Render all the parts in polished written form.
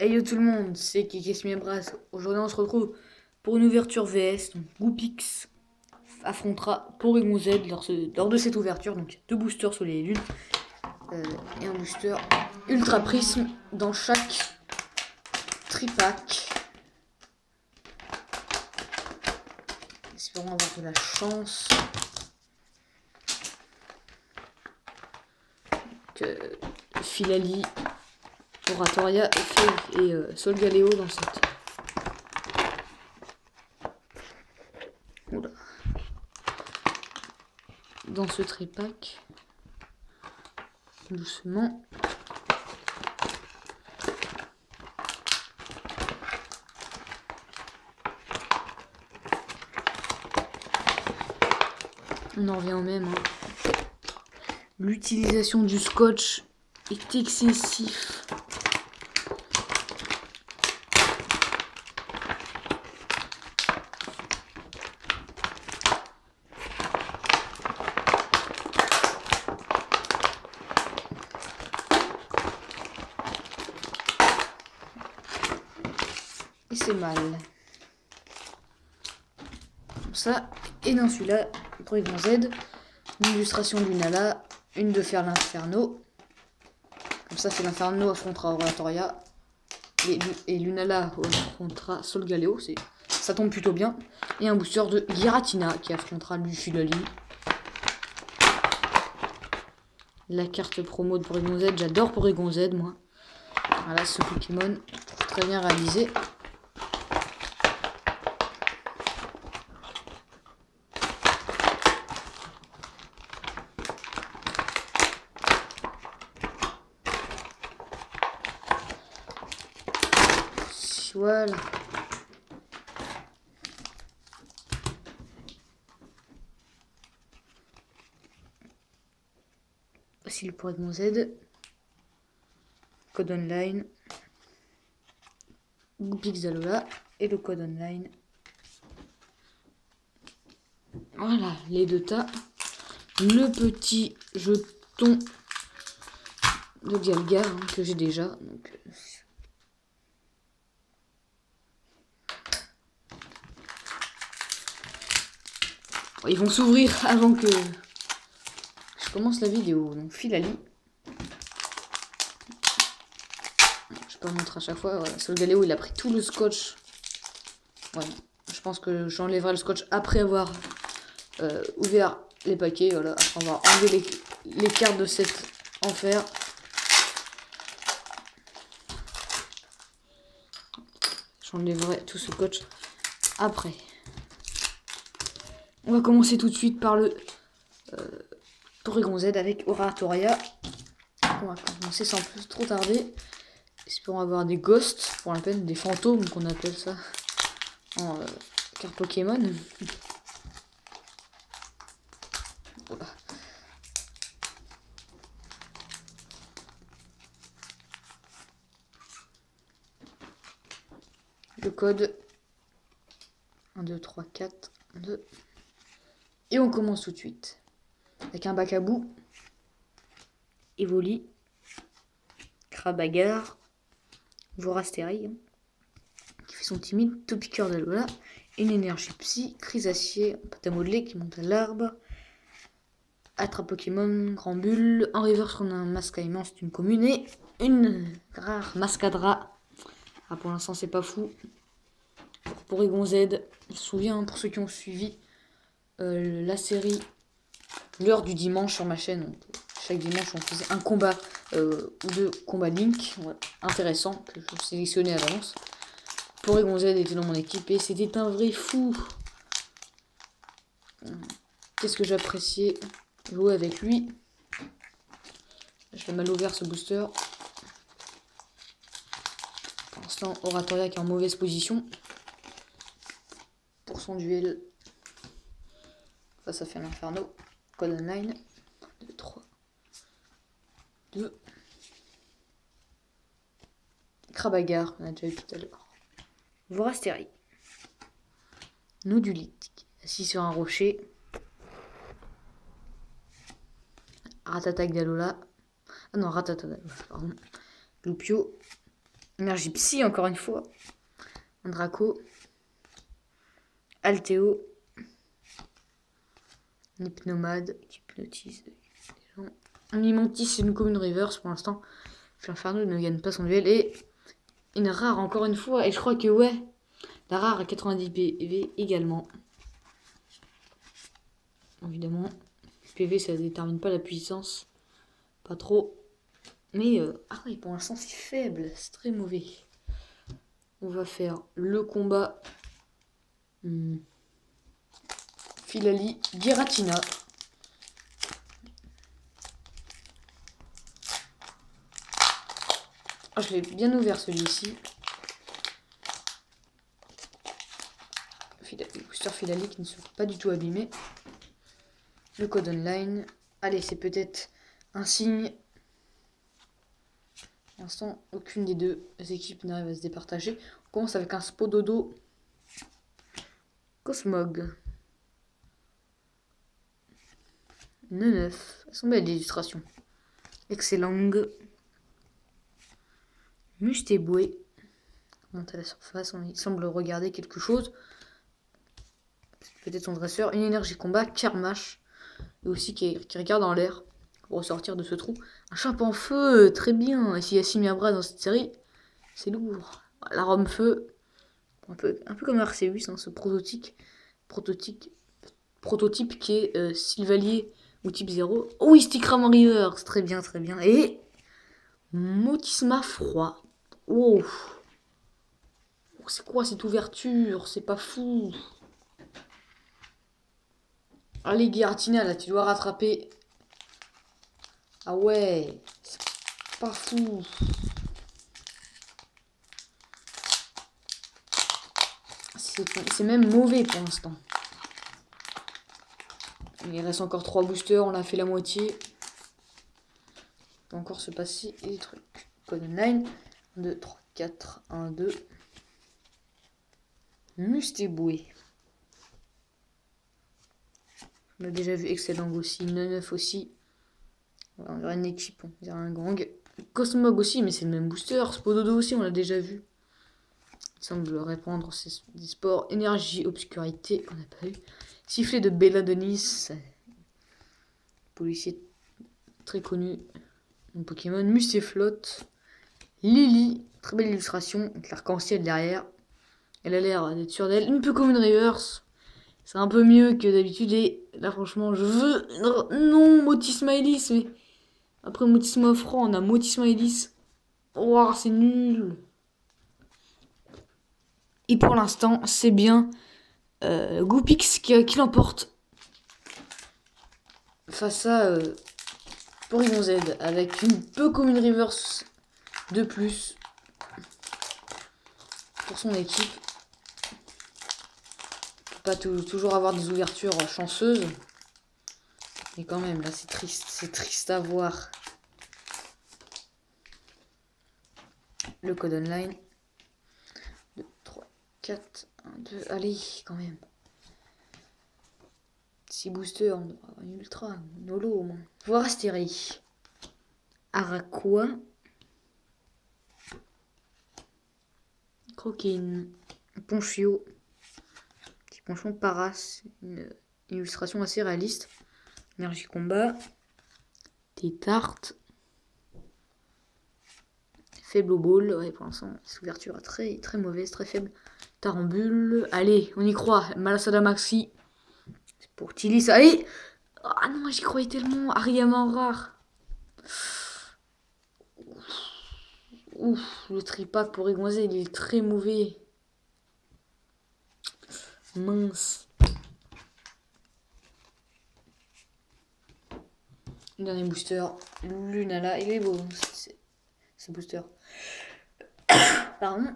Hey yo tout le monde, c'est Kikesmiabras. Aujourd'hui on se retrouve pour une ouverture VS. Donc Goopix affrontera Porygon Z lors de cette ouverture. Donc deux boosters sur les lunes et un booster Ultra Prisme dans chaque tripack. Espérons avoir de la chance. Que Filali, Oratoria et Solgaleo dans cette. Oula. Dans ce tripack. Doucement. On en revient au même. Hein. L'utilisation du scotch est excessif. Et c'est mal. Comme ça. Et dans celui-là, Porygon Z, une illustration du Nala, une de faire l'Inferno. Comme ça, c'est l'Inferno affrontera Oratoria. Et Lunala affrontera Solgaleo. Ça tombe plutôt bien. Et un booster de Giratina qui affrontera Lucilali. La carte promo de Porygon Z, j'adore Porygon Z, moi. Voilà, ce Pokémon, très bien réalisé. Voilà. Voici le Porygon Z. Code online. Goopix Alola et le code online. Voilà, les deux tas. Le petit jeton de Dialga hein, que j'ai déjà. Donc, ils vont s'ouvrir avant que je commence la vidéo. Donc Filali. Je peux montrer à chaque fois. Voilà. Solgaleo, il a pris tout le scotch. Voilà. Je pense que j'enlèverai le scotch après avoir ouvert les paquets. Voilà. Après avoir enlevé les cartes de cet enfer. J'enlèverai tout ce scotch après. On va commencer tout de suite par le Porygon Z avec Oratoria. On va commencer sans plus trop tarder. Espérons avoir des ghosts, pour la peine, des fantômes qu'on appelle ça en carte Pokémon. Voilà. Le code 1, 2, 3, 4, 2. Et on commence tout de suite. Avec un Bacabou, Evoli, Crabagar, Vorasteri, qui fait son timide, Topiqueur d'Alola, une énergie psy, Crisacier, pâte à modeler qui monte à l'arbre, Attrape Pokémon, Grand Bulle, en reverse on a un Mascaïman, c'est une commune, et une rare Mascadra. Ah, pour l'instant c'est pas fou. Pour Porygon Z, je me souviens pour ceux qui ont suivi la série l'heure du dimanche sur ma chaîne. Donc, chaque dimanche on faisait un combat ou deux combats Link intéressant que je sélectionnais à l'avance. Porygon Z était dans mon équipe et c'était un vrai fou. Qu'est-ce que j'appréciais jouer avec lui. Je vais mal ouvert ce booster. Pour l'instant, Oratoria qui est en mauvaise position pour son duel face à fait l'Inferno. Code online. 2, 3, 2. Crabagar, on a déjà eu tout à l'heure. Vorasteri. Nodulite, assis sur un rocher. Ratata d'Alola. Ah non, Ratata d'Alola, pardon. Loupio. Énergie psy, encore une fois. Un Draco. Altéo. Un Hypnomade qui hypnotise les gens. Un Mimantis et une commune reverse pour l'instant. L'inferno ne gagne pas son duel. Et une rare encore une fois. Et je crois que ouais. La rare à 90 PV également. Évidemment. PV ça détermine pas la puissance. Pas trop. Mais ah oui, pour l'instant c'est faible. C'est très mauvais. On va faire le combat. Filali, Giratina. Oh, je l'ai bien ouvert celui-ci. Booster Filali qui ne sera pas du tout abîmé. Le code online. Allez, c'est peut-être un signe. Pour l'instant, aucune des deux équipes n'arrive à se départager. On commence avec un Spododo. Cosmog. 9. Elles sont belles les illustrations. Excellent. Mustéboué. Monte à la surface, il semble regarder quelque chose. Peut-être son dresseur. Une énergie combat, Kermash. Et aussi qui regarde en l'air pour ressortir de ce trou. Un chape en feu, très bien. Et s'il y a Simiabra dans cette série, c'est lourd. La Rome feu. Un peu comme Arceus, hein, ce prototype qui est Sylvalier ou type 0. Oh, il Stickram River, c'est très bien, très bien. Et Motisma froid. Oh, c'est quoi cette ouverture? C'est pas fou. Allez, Giratina, là, tu dois rattraper. Ah ouais, c'est pas fou. C'est même mauvais pour l'instant. Il reste encore 3 boosters, on a fait la moitié. Il peut encore se passer des trucs. Code online. 1, 2, 3, 4, 1, 2. Mustéboué. On a déjà vu Excellent aussi, 9 aussi. On dirait une équipe, on dirait un gang. Cosmog aussi, mais c'est le même booster. Spododo aussi, on l'a déjà vu. Il semble répandre des sports. Énergie, obscurité, on n'a pas eu. Sifflet de Belladonis. Policier très connu. Un Pokémon. Mustéflotte. Lily. Très belle illustration. Avec l'arc-en-ciel derrière. Elle a l'air d'être sûre d'elle. Une peu comme une reverse. C'est un peu mieux que d'habitude. Et là, franchement, je veux. Non, Motisma Elise. Mais après Motisma Franc, on a Motisma Elise. Oh, c'est nul. Et pour l'instant, c'est bien Goopix qui l'emporte face à Porygon Z avec une peu comme une reverse de plus pour son équipe. Pas toujours avoir des ouvertures chanceuses. Mais quand même, là, c'est triste à voir. Le code online. 2, 3, 4, 1, 2, allez, quand même. 6 boosters, on devrait avoir une ultra, une holo au moins. Voir Astérie. Araquois. Croquine. Ponchio. Petit ponchon Paras. Une illustration assez réaliste. Énergie combat. Des tartes. Faible au ball. Ouais, pour l'instant, cette ouverture est très, très mauvaise, très faible. Tarambule. Allez, on y croit. Malasada Maxi. C'est pour Tilly, ça. Allez. Ah non, j'y croyais tellement. Ariama en rare. Ouf, le tripack pour Porygon-Z, il est très mauvais. Mince. Le dernier booster. Lunala, il est beau. Ce booster. Pardon.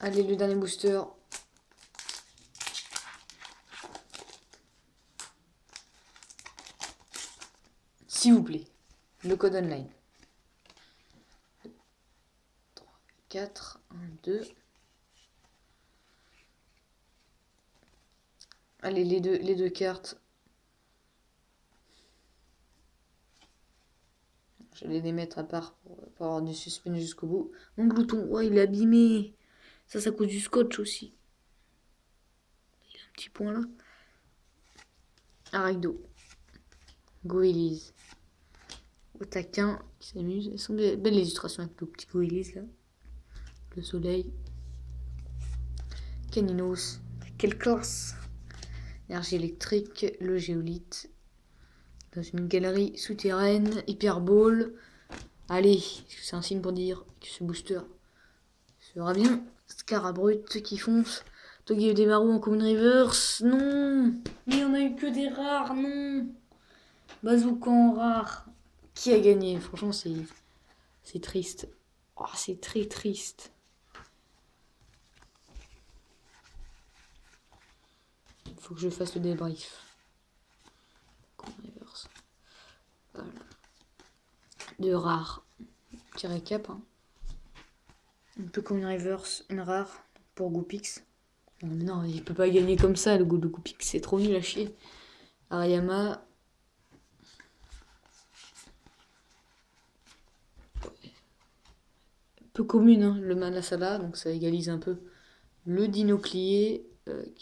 Allez, le dernier booster. S'il vous plaît. Le code online. 3, 4, 1, 2. Allez, les deux cartes. J'allais les mettre à part pour avoir du suspense jusqu'au bout. Mon glouton, ouais, il est abîmé. Ça, c'est à cause du scotch aussi. Il y a un petit point là. Arido. Goélis. Au taquin qui s'amuse. Elles sont belles les illustrations avec le petit Goélis là. Le soleil. Caninos. Quelle classe! Énergie électrique. Le géolithe. Dans une galerie souterraine. Hyperbole. Allez, c'est un signe pour dire que ce booster sera bien. Scarabrut qui fonce. Togi Demaru en Common Reverse. Non! Mais il n'y en a eu que des rares, non! Bazooka en rare. Qui a gagné? Franchement, c'est triste. Oh, c'est très triste. Il faut que je fasse le débrief. Common Reverse. Voilà. De rares. Petit récap. Hein. Un peu Common Reverse, une rare pour Goopix. Non, il peut pas gagner comme ça, le goût de Goopix, c'est trop nul à chier. Ariyama. Peu commune, hein, le Manasala, donc ça égalise un peu. Le Dinoclier, ouais.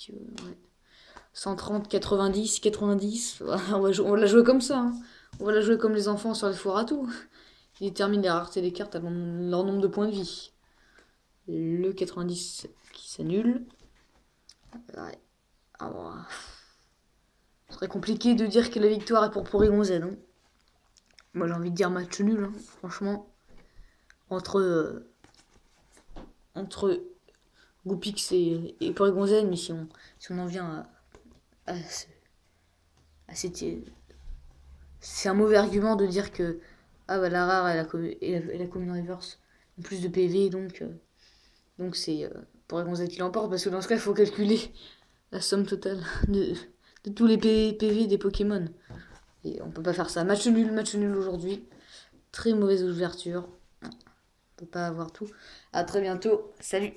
130, 90, 90. On va la jouer comme ça. Hein. On va la jouer comme les enfants sur les foires à tout. Ils déterminent la rareté des cartes à leur nombre de points de vie. Le 90 qui s'annule. Ouais. Alors, ce serait compliqué de dire que la victoire est pour Porygon-Z. Hein. Moi j'ai envie de dire match nul, hein, franchement. Entre Goopix et Porygon-Z, mais si on en vient à c'est un mauvais argument de dire que ah bah la rare et la Common Reverse ont plus de PV, donc c'est Porygon-Z qui l'emporte, parce que dans ce cas il faut calculer la somme totale de tous les PV des Pokémon. Et on peut pas faire ça. Match nul aujourd'hui. Très mauvaise ouverture. On peut pas avoir tout. À très bientôt. Salut.